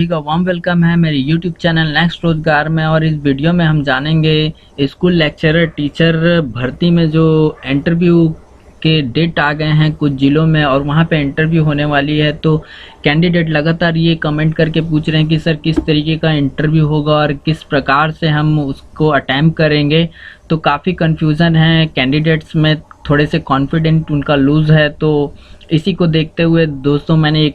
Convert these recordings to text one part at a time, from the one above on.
सभी का warm welcome है मेरे YouTube चैनल नेक्स्ट रोजगार में। और इस वीडियो में हम जानेंगे स्कूल लेक्चरर टीचर भर्ती में जो इंटरव्यू के डेट आ गए हैं कुछ ज़िलों में और वहां पे इंटरव्यू होने वाली है। तो कैंडिडेट लगातार ये कमेंट करके पूछ रहे हैं कि सर किस तरीके का इंटरव्यू होगा और किस प्रकार से हम उसको अटेम्प्ट करेंगे। तो काफ़ी कन्फ्यूज़न है कैंडिडेट्स में, थोड़े से कॉन्फिडेंट उनका लूज़ है। तो इसी को देखते हुए दोस्तों मैंने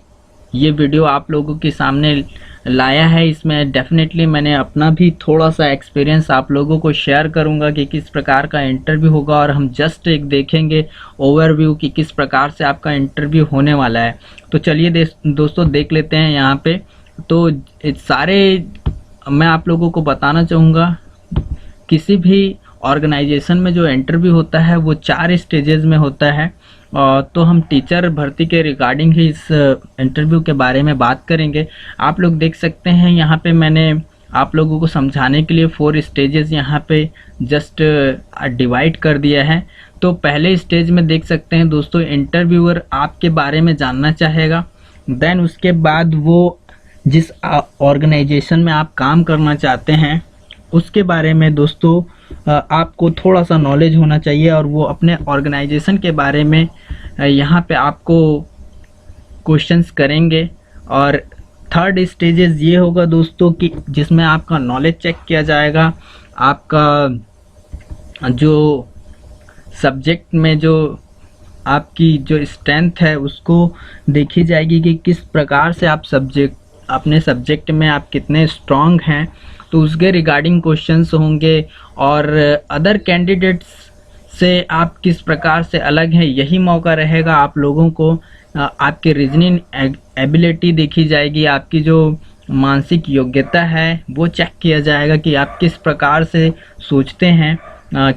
ये वीडियो आप लोगों के सामने लाया है। इसमें डेफिनेटली मैंने अपना भी थोड़ा सा एक्सपीरियंस आप लोगों को शेयर करूंगा कि किस प्रकार का इंटरव्यू होगा, और हम जस्ट एक देखेंगे ओवरव्यू कि किस प्रकार से आपका इंटरव्यू होने वाला है। तो चलिए दोस्तों देख लेते हैं यहाँ पे। तो सारे मैं आप लोगों को बताना चाहूँगा, किसी भी ऑर्गेनाइजेशन में जो इंटरव्यू होता है वो 4 स्टेजेस में होता है। तो हम टीचर भर्ती के रिगार्डिंग ही इस इंटरव्यू के बारे में बात करेंगे। आप लोग देख सकते हैं यहाँ पे मैंने आप लोगों को समझाने के लिए 4 स्टेजेस यहाँ पे जस्ट डिवाइड कर दिया है। तो पहले स्टेज में देख सकते हैं दोस्तों, इंटरव्यूअर आपके बारे में जानना चाहेगा। देन उसके बाद वो जिस ऑर्गेनाइजेशन में आप काम करना चाहते हैं उसके बारे में दोस्तों आपको थोड़ा सा नॉलेज होना चाहिए, और वो अपने ऑर्गेनाइजेशन के बारे में यहाँ पे आपको क्वेश्चंस करेंगे। और थर्ड स्टेजेस ये होगा दोस्तों कि जिसमें आपका नॉलेज चेक किया जाएगा, आपका जो सब्जेक्ट में जो आपकी जो स्ट्रेंथ है उसको देखी जाएगी कि किस प्रकार से आप अपने सब्जेक्ट में आप कितने स्ट्रांग हैं। तो उसके रिगार्डिंग क्वेश्चंस होंगे, और अदर कैंडिडेट्स से आप किस प्रकार से अलग हैं यही मौका रहेगा आप लोगों को। आपकी रीजनिंग एबिलिटी देखी जाएगी, आपकी जो मानसिक योग्यता है वो चेक किया जाएगा कि आप किस प्रकार से सोचते हैं,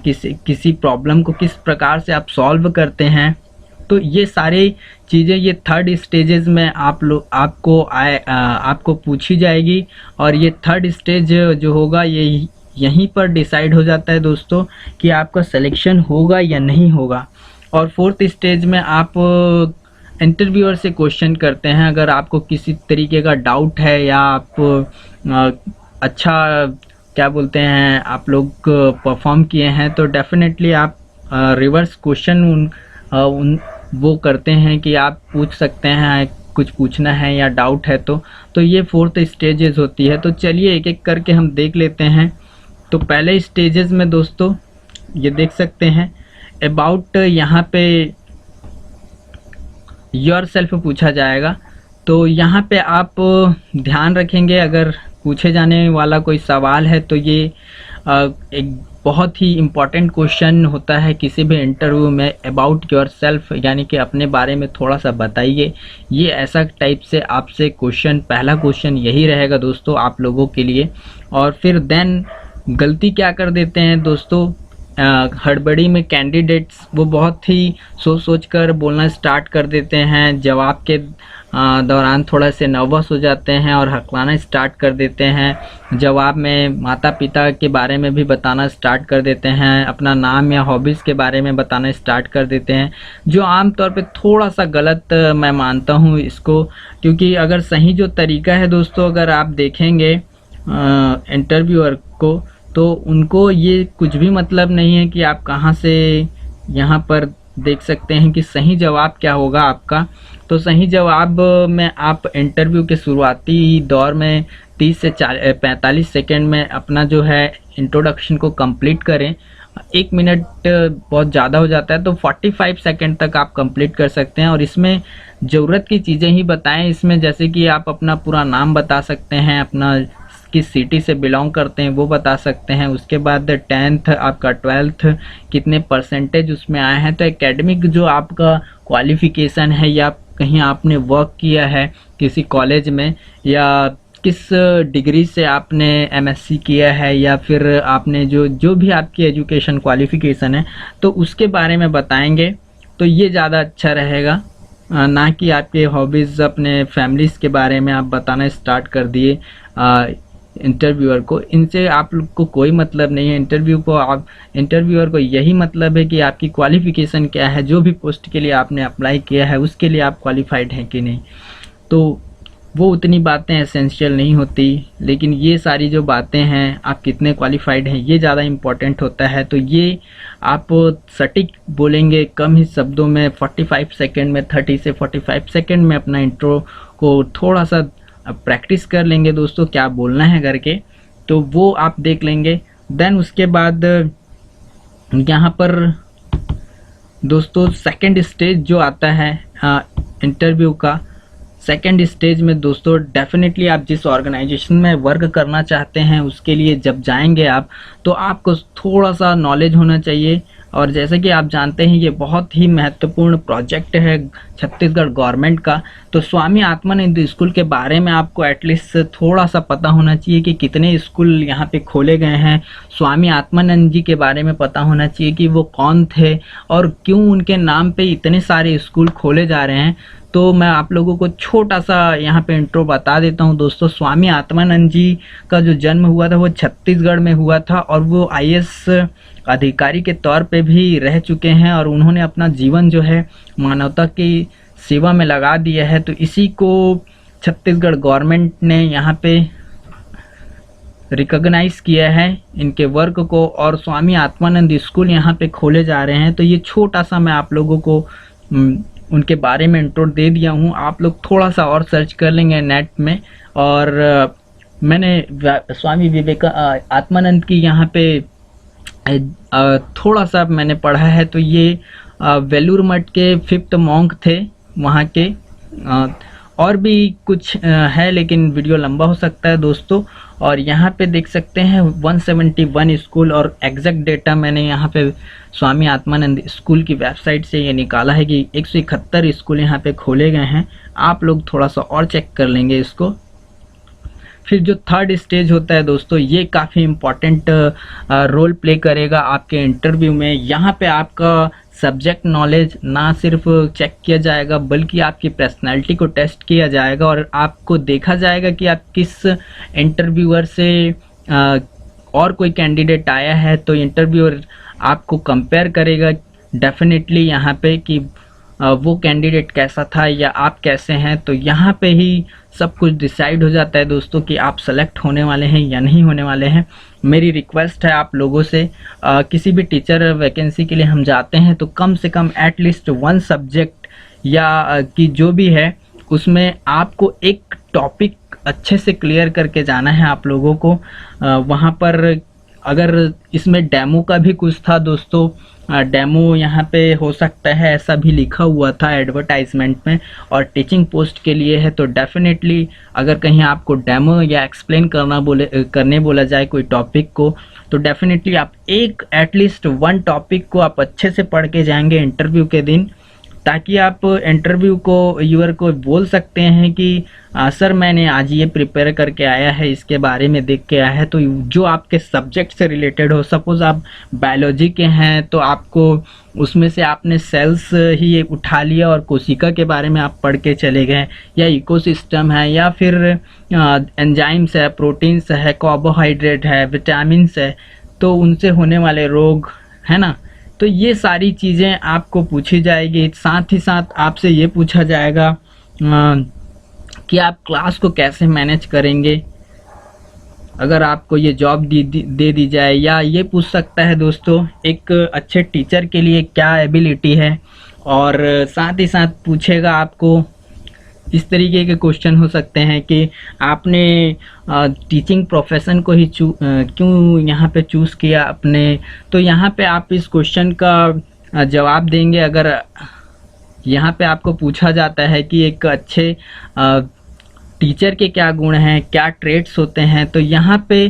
किसी प्रॉब्लम को किस प्रकार से आप सॉल्व करते हैं। तो ये सारी चीज़ें ये थर्ड स्टेजेस में आपको पूछी जाएगी। और ये थर्ड स्टेज जो होगा ये यहीं पर डिसाइड हो जाता है दोस्तों कि आपका सिलेक्शन होगा या नहीं होगा। और फोर्थ स्टेज में आप इंटरव्यूअर से क्वेश्चन करते हैं। अगर आपको किसी तरीके का डाउट है या आप अच्छा क्या बोलते हैं आप लोग परफॉर्म किए हैं, तो डेफिनेटली आप रिवर्स क्वेश्चन वो करते हैं कि आप पूछ सकते हैं, कुछ पूछना है या डाउट है तो ये फोर्थ स्टेजेस होती है। तो चलिए एक एक करके हम देख लेते हैं। तो पहले स्टेजेस में दोस्तों ये देख सकते हैं अबाउट, यहाँ पे योर सेल्फ पूछा जाएगा। तो यहाँ पे आप ध्यान रखेंगे, अगर पूछे जाने वाला कोई सवाल है तो ये एक बहुत ही इम्पॉर्टेंट क्वेश्चन होता है किसी भी इंटरव्यू में, अबाउट योर सेल्फ, यानी कि अपने बारे में थोड़ा सा बताइए। ये ऐसा टाइप से आपसे क्वेश्चन, पहला क्वेश्चन यही रहेगा दोस्तों आप लोगों के लिए। और फिर देन गलती क्या कर देते हैं दोस्तों, हड़बड़ी में कैंडिडेट्स वो बहुत ही सोच कर बोलना स्टार्ट कर देते हैं, जवाब के दौरान थोड़ा से नर्वस हो जाते हैं और हकलाना स्टार्ट कर देते हैं। जवाब में माता पिता के बारे में भी बताना स्टार्ट कर देते हैं, अपना नाम या हॉबीज़ के बारे में बताना स्टार्ट कर देते हैं, जो आमतौर पे थोड़ा सा गलत मैं मानता हूँ इसको। क्योंकि अगर सही जो तरीका है दोस्तों, अगर आप देखेंगे इंटरव्यूअर को, तो उनको ये कुछ भी मतलब नहीं है कि आप कहाँ से, यहाँ पर देख सकते हैं कि सही जवाब क्या होगा आपका। तो सही जवाब में आप इंटरव्यू के शुरुआती दौर में 30 से 45 सेकेंड में अपना जो है इंट्रोडक्शन को कंप्लीट करें। 1 मिनट बहुत ज़्यादा हो जाता है, तो 45 सेकेंड तक आप कंप्लीट कर सकते हैं। और इसमें ज़रूरत की चीज़ें ही बताएं, इसमें जैसे कि आप अपना पूरा नाम बता सकते हैं, अपना किस सिटी से बिलोंग करते हैं वो बता सकते हैं। उसके बाद 10th आपका 12th कितने परसेंटेज उसमें आए हैं। तो एकेडमिक जो आपका क्वालिफिकेशन है, या कहीं आपने वर्क किया है किसी कॉलेज में, या किस डिग्री से आपने MSc किया है, या फिर आपने जो भी आपकी एजुकेशन क्वालिफिकेशन है तो उसके बारे में बताएंगे। तो ये ज़्यादा अच्छा रहेगा, ना कि आपके हॉबीज़, अपने फैमिलीज़ के बारे में आप बताना स्टार्ट कर दिए इंटरव्यूअर को। इनसे आप लोग को कोई मतलब नहीं है। इंटरव्यूअर को यही मतलब है कि आपकी क्वालिफिकेशन क्या है, जो भी पोस्ट के लिए आपने अप्लाई किया है उसके लिए आप क्वालिफाइड हैं कि नहीं। तो वो उतनी बातें एसेंशियल नहीं होती, लेकिन ये सारी जो बातें हैं, आप कितने क्वालिफाइड हैं, ये ज़्यादा इम्पोर्टेंट होता है। तो ये आप सटीक बोलेंगे कम ही शब्दों में 45 सेकंड में, 30 से 45 सेकंड में अपना इंट्रो को थोड़ा सा प्रैक्टिस कर लेंगे दोस्तों, क्या बोलना है करके, तो वो आप देख लेंगे। देन उसके बाद यहाँ पर दोस्तों सेकंड स्टेज जो आता है इंटरव्यू का, सेकंड स्टेज में दोस्तों डेफिनेटली आप जिस ऑर्गेनाइजेशन में वर्क करना चाहते हैं उसके लिए जब जाएंगे आप, तो आपको थोड़ा सा नॉलेज होना चाहिए। और जैसे कि आप जानते हैं ये बहुत ही महत्वपूर्ण प्रोजेक्ट है छत्तीसगढ़ गवर्नमेंट का, तो स्वामी आत्मानंद स्कूल के बारे में आपको एटलीस्ट थोड़ा सा पता होना चाहिए कि कितने स्कूल यहाँ पे खोले गए हैं। स्वामी आत्मानंद जी के बारे में पता होना चाहिए कि वो कौन थे और क्यों उनके नाम पे इतने सारे स्कूल खोले जा रहे हैं। तो मैं आप लोगों को छोटा सा यहाँ पे इंट्रो बता देता हूँ दोस्तों। स्वामी आत्मानंद जी का जो जन्म हुआ था वो छत्तीसगढ़ में हुआ था, और वो IAS अधिकारी के तौर पे भी रह चुके हैं, और उन्होंने अपना जीवन जो है मानवता की सेवा में लगा दिया है। तो इसी को छत्तीसगढ़ गवर्नमेंट ने यहाँ पे रिकॉग्नाइज किया है इनके वर्क को, और स्वामी आत्मानंद स्कूल यहाँ पे खोले जा रहे हैं। तो ये छोटा सा मैं आप लोगों को उनके बारे में इंट्रो दे दिया हूँ। आप लोग थोड़ा सा और सर्च कर लेंगे नेट में, और मैंने स्वामी आत्मानंद की यहाँ पे थोड़ा सा मैंने पढ़ा है। तो ये वेलूर मठ के 5th मॉन्क थे वहाँ के, और भी कुछ है लेकिन वीडियो लंबा हो सकता है दोस्तों। और यहाँ पे देख सकते हैं 171 स्कूल, और एग्जैक्ट डेटा मैंने यहाँ पे स्वामी आत्मानंद स्कूल की वेबसाइट से ये निकाला है कि 171 स्कूल यहाँ पे खोले गए हैं। आप लोग थोड़ा सा और चेक कर लेंगे इसको। फिर जो थर्ड स्टेज होता है दोस्तों, ये काफ़ी इम्पॉर्टेंट रोल प्ले करेगा आपके इंटरव्यू में। यहाँ पे आपका सब्जेक्ट नॉलेज ना सिर्फ चेक किया जाएगा बल्कि आपकी पर्सनैलिटी को टेस्ट किया जाएगा, और आपको देखा जाएगा कि आप किस इंटरव्यूअर से और कोई कैंडिडेट आया है तो इंटरव्यूअर आपको कंपेयर करेगा डेफिनेटली यहाँ पे कि वो कैंडिडेट कैसा था या आप कैसे हैं। तो यहाँ पे ही सब कुछ डिसाइड हो जाता है दोस्तों कि आप सेलेक्ट होने वाले हैं या नहीं होने वाले हैं। मेरी रिक्वेस्ट है आप लोगों से, किसी भी टीचर वैकेंसी के लिए हम जाते हैं तो कम से कम एटलीस्ट 1 सब्जेक्ट या कि जो भी है उसमें आपको एक टॉपिक अच्छे से क्लियर करके जाना है आप लोगों को। वहाँ पर अगर इसमें डेमो का भी कुछ था दोस्तों, डेमो यहाँ पे हो सकता है ऐसा भी लिखा हुआ था एडवर्टाइजमेंट में, और टीचिंग पोस्ट के लिए है। तो डेफिनेटली अगर कहीं आपको डेमो या एक्सप्लेन करने बोला जाए कोई टॉपिक को, तो डेफिनेटली आप एटलीस्ट 1 टॉपिक को आप अच्छे से पढ़ के जाएंगे इंटरव्यू के दिन, ताकि आप इंटरव्यू को यूअर को बोल सकते हैं कि सर मैंने आज ये प्रिपेयर करके आया है, इसके बारे में देख के आया है। तो जो आपके सब्जेक्ट से रिलेटेड हो, सपोज आप बायोलॉजी के हैं तो आपको उसमें से आपने सेल्स ही उठा लिया और कोशिका के बारे में आप पढ़ के चले गए, या इकोसिस्टम है, या फिर एंजाइम्स है, प्रोटीन्स है, कार्बोहाइड्रेट है, विटामिन्स है, तो उनसे होने वाले रोग है ना। तो ये सारी चीज़ें आपको पूछी जाएगी। साथ ही साथ आपसे ये पूछा जाएगा कि आप क्लास को कैसे मैनेज करेंगे अगर आपको ये जॉब दे दी जाए, या ये पूछ सकता है दोस्तों एक अच्छे टीचर के लिए क्या एबिलिटी है। और साथ ही साथ पूछेगा आपको इस तरीके के क्वेश्चन हो सकते हैं कि आपने टीचिंग प्रोफेशन को ही क्यों यहाँ पे चूज़ किया अपने। तो यहाँ पे आप इस क्वेश्चन का जवाब देंगे। अगर यहाँ पे आपको पूछा जाता है कि एक अच्छे टीचर के क्या गुण हैं, क्या ट्रेट्स होते हैं, तो यहाँ पे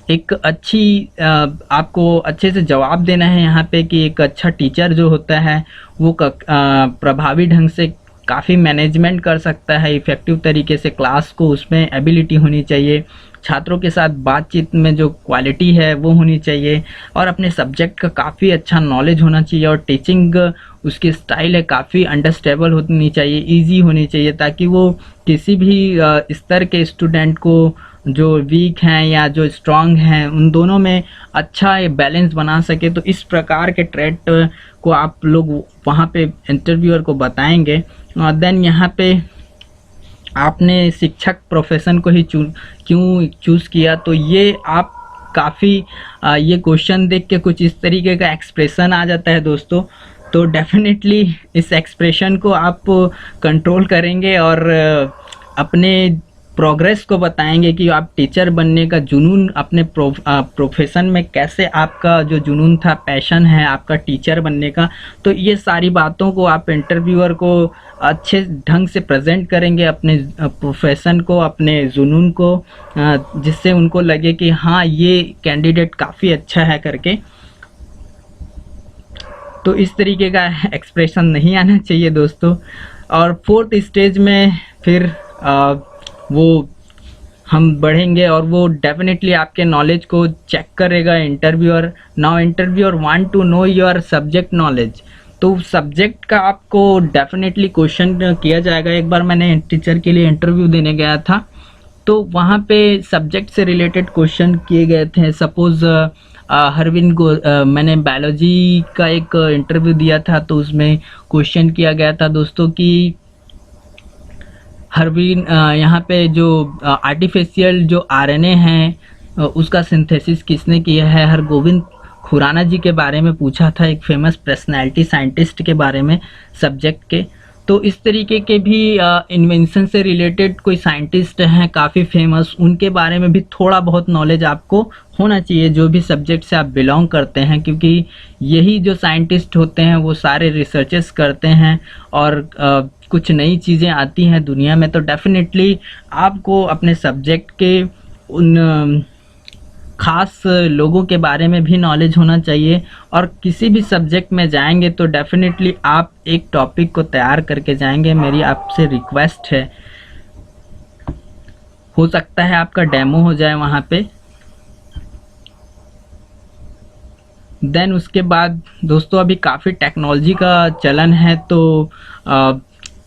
एक अच्छी आपको अच्छे से जवाब देना है यहाँ पे कि एक अच्छा टीचर जो होता है वो प्रभावी ढंग से काफ़ी मैनेजमेंट कर सकता है, इफ़ेक्टिव तरीके से क्लास को, उसमें एबिलिटी होनी चाहिए, छात्रों के साथ बातचीत में जो क्वालिटी है वो होनी चाहिए, और अपने सब्जेक्ट का काफ़ी अच्छा नॉलेज होना चाहिए, और टीचिंग उसकी स्टाइल है काफ़ी अंडरस्टैंडेबल होनी चाहिए, इजी होनी चाहिए, ताकि वो किसी भी स्तर के स्टूडेंट को जो वीक हैं या जो स्ट्रांग हैं उन दोनों में अच्छा बैलेंस बना सके। तो इस प्रकार के ट्रेट को आप लोग वहाँ पे इंटरव्यूअर को बताएंगे। देन यहाँ पे आपने शिक्षक प्रोफेशन को ही क्यों चूज़ किया। तो ये आप काफ़ी ये क्वेश्चन देख के कुछ इस तरीके का एक्सप्रेशन आ जाता है दोस्तों। तो डेफिनेटली इस एक्सप्रेशन को आप कंट्रोल करेंगे और अपने प्रोग्रेस को बताएंगे कि आप टीचर बनने का जुनून अपने प्रोफेशन में कैसे आपका जो जुनून था, पैशन है आपका टीचर बनने का। तो ये सारी बातों को आप इंटरव्यूअर को अच्छे ढंग से प्रेजेंट करेंगे, अपने प्रोफेशन को, अपने जुनून को, जिससे उनको लगे कि हाँ ये कैंडिडेट काफ़ी अच्छा है करके। तो इस तरीके का एक्सप्रेशन नहीं आना चाहिए दोस्तों। और फोर्थ स्टेज में फिर वो हम बढ़ेंगे और वो डेफिनेटली आपके नॉलेज को चेक करेगा interviewer. Now interviewer want to know your subject knowledge. तो सब्जेक्ट का आपको डेफिनेटली क्वेश्चन किया जाएगा। एक बार मैंने टीचर के लिए इंटरव्यू देने गया था, तो वहाँ पे सब्जेक्ट से रिलेटेड क्वेश्चन किए गए थे। सपोज़ हरविंद को मैंने बायोलॉजी का एक इंटरव्यू दिया था, तो उसमें क्वेश्चन किया गया था दोस्तों कि हरविन यहाँ पे जो आर्टिफिशियल जो आरएनए है उसका सिंथेसिस किसने किया है। हरगोविंद खुराना जी के बारे में पूछा था, एक फेमस पर्सनैलिटी साइंटिस्ट के बारे में सब्जेक्ट के। तो इस तरीके के भी इन्वेंशन से रिलेटेड कोई साइंटिस्ट हैं काफ़ी फेमस, उनके बारे में भी थोड़ा बहुत नॉलेज आपको होना चाहिए जो भी सब्जेक्ट से आप बिलोंग करते हैं, क्योंकि यही जो साइंटिस्ट होते हैं वो सारे रिसर्चेस करते हैं और कुछ नई चीज़ें आती हैं दुनिया में। तो डेफिनेटली आपको अपने सब्जेक्ट के उन खास लोगों के बारे में भी नॉलेज होना चाहिए। और किसी भी सब्जेक्ट में जाएंगे तो डेफिनेटली आप एक टॉपिक को तैयार करके जाएंगे, मेरी आपसे रिक्वेस्ट है। हो सकता है आपका डेमो हो जाए वहाँ पे। देन उसके बाद दोस्तों अभी काफ़ी टेक्नोलॉजी का चलन है, तो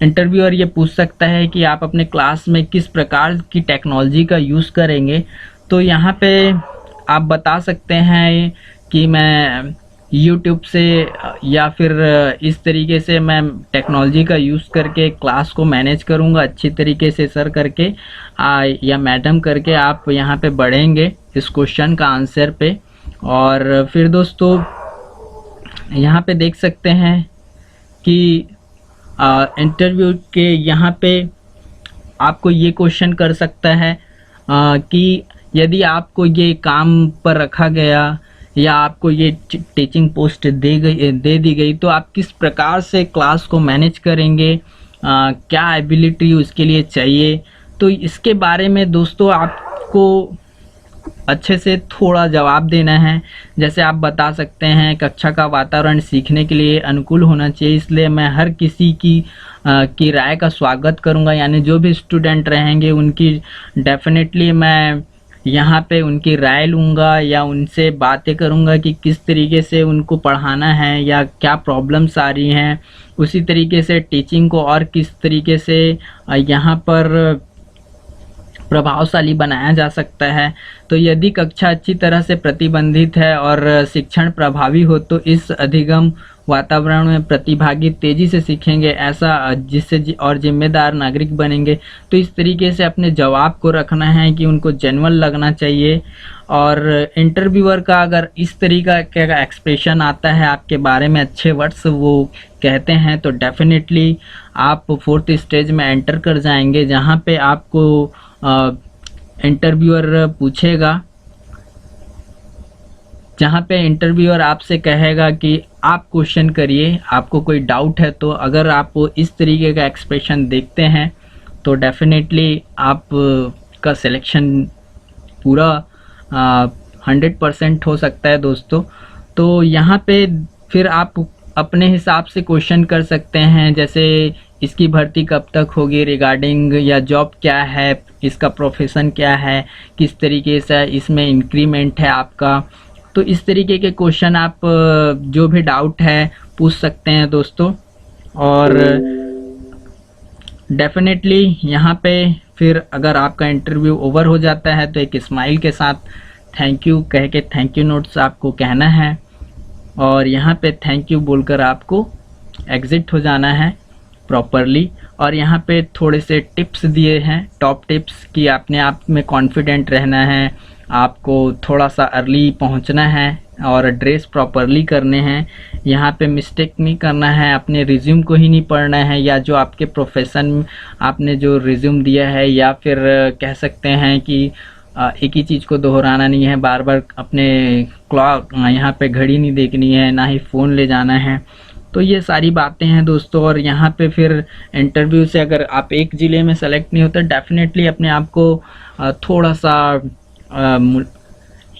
इंटरव्यूअर ये पूछ सकता है कि आप अपने क्लास में किस प्रकार की टेक्नोलॉजी का यूज़ करेंगे। तो यहाँ पे आप बता सकते हैं कि मैं YouTube से या फिर इस तरीके से मैं टेक्नोलॉजी का यूज़ करके क्लास को मैनेज करूँगा अच्छी तरीके से सर करके या मैडम करके आप यहाँ पे बढ़ेंगे इस क्वेश्चन का आंसर पे। और फिर दोस्तों यहाँ पे देख सकते हैं कि इंटरव्यू के यहाँ पे आपको ये क्वेश्चन कर सकता है कि यदि आपको ये काम पर रखा गया या आपको ये टीचिंग पोस्ट दे दी गई तो आप किस प्रकार से क्लास को मैनेज करेंगे, क्या एबिलिटी उसके लिए चाहिए। तो इसके बारे में दोस्तों आपको अच्छे से थोड़ा जवाब देना है। जैसे आप बता सकते हैं कक्षा का वातावरण सीखने के लिए अनुकूल होना चाहिए, इसलिए मैं हर किसी की राय का स्वागत करूंगा। यानी जो भी स्टूडेंट रहेंगे उनकी डेफिनेटली मैं यहाँ पे उनकी राय लूँगा या उनसे बातें करूँगा कि किस तरीके से उनको पढ़ाना है या क्या प्रॉब्लम्स आ रही हैं। उसी तरीके से टीचिंग को और किस तरीके से यहाँ पर प्रभावशाली बनाया जा सकता है। तो यदि कक्षा अच्छी तरह से प्रतिबंधित है और शिक्षण प्रभावी हो तो इस अधिगम वातावरण में प्रतिभागी तेजी से सीखेंगे, ऐसा जिससे और जिम्मेदार नागरिक बनेंगे। तो इस तरीके से अपने जवाब को रखना है कि उनको जेन्युइन लगना चाहिए। और इंटरव्यूअर का अगर इस तरीका का एक्सप्रेशन आता है आपके बारे में, अच्छे वर्ड्स वो कहते हैं, तो डेफिनेटली आप फोर्थ स्टेज में एंटर कर जाएंगे, जहाँ पे आपको इंटरव्यूअर पूछेगा, जहाँ पे इंटरव्यूअर आपसे कहेगा कि आप क्वेश्चन करिए, आपको कोई डाउट है। तो अगर आप इस तरीके का एक्सप्रेशन देखते हैं तो डेफिनेटली आप का सिलेक्शन पूरा 100% हो सकता है दोस्तों। तो यहाँ पे फिर आप अपने हिसाब से क्वेश्चन कर सकते हैं, जैसे इसकी भर्ती कब तक होगी रिगार्डिंग, या जॉब क्या है, इसका प्रोफेशन क्या है, किस तरीके से इसमें इंक्रीमेंट है आपका। तो इस तरीके के क्वेश्चन आप जो भी डाउट है पूछ सकते हैं दोस्तों। और डेफिनेटली यहाँ पे फिर अगर आपका इंटरव्यू ओवर हो जाता है तो एक स्माइल के साथ थैंक यू कह के थैंक यू नोट्स आपको कहना है और यहाँ पे थैंक यू बोलकर आपको एग्जिट हो जाना है। प्रॉपरली। और यहाँ पे थोड़े से टिप्स दिए हैं, टॉप टिप्स, कि अपने आप में कॉन्फिडेंट रहना है, आपको थोड़ा सा अर्ली पहुँचना है और ड्रेस प्रॉपरली करने हैं। यहाँ पे मिस्टेक नहीं करना है, अपने रिज्यूम को ही नहीं पढ़ना है, या जो आपके प्रोफेशन आपने जो रिज्यूम दिया है, या फिर कह सकते हैं कि एक ही चीज़ को दोहराना नहीं है, बार बार अपने क्लॉक यहाँ पे घड़ी नहीं देखनी है, ना ही फ़ोन ले जाना है। तो ये सारी बातें हैं दोस्तों। और यहाँ पे फिर इंटरव्यू से अगर आप एक ज़िले में सेलेक्ट नहीं होते, डेफिनेटली अपने आप को थोड़ा सा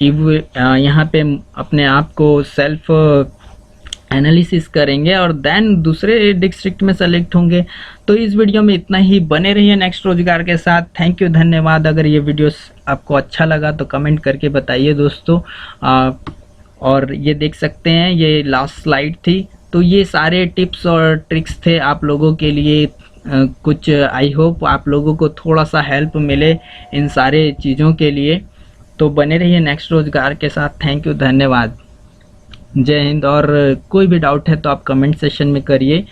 यहाँ पे अपने आप को सेल्फ एनालिसिस करेंगे और देन दूसरे डिस्ट्रिक्ट में सेलेक्ट होंगे। तो इस वीडियो में इतना ही, बने रहिए नेक्स्ट रोजगार के साथ। थैंक यू, धन्यवाद। अगर ये वीडियो आपको अच्छा लगा तो कमेंट करके बताइए दोस्तों। और ये देख सकते हैं, ये लास्ट स्लाइड थी। तो ये सारे टिप्स और ट्रिक्स थे आप लोगों के लिए। कुछ आई होप आप लोगों को थोड़ा सा हेल्प मिले इन सारे चीज़ों के लिए। तो बने रहिए नेक्स्ट रोजगार के साथ। थैंक यू, धन्यवाद, जय हिंद। और कोई भी डाउट है तो आप कमेंट सेशन में करिए।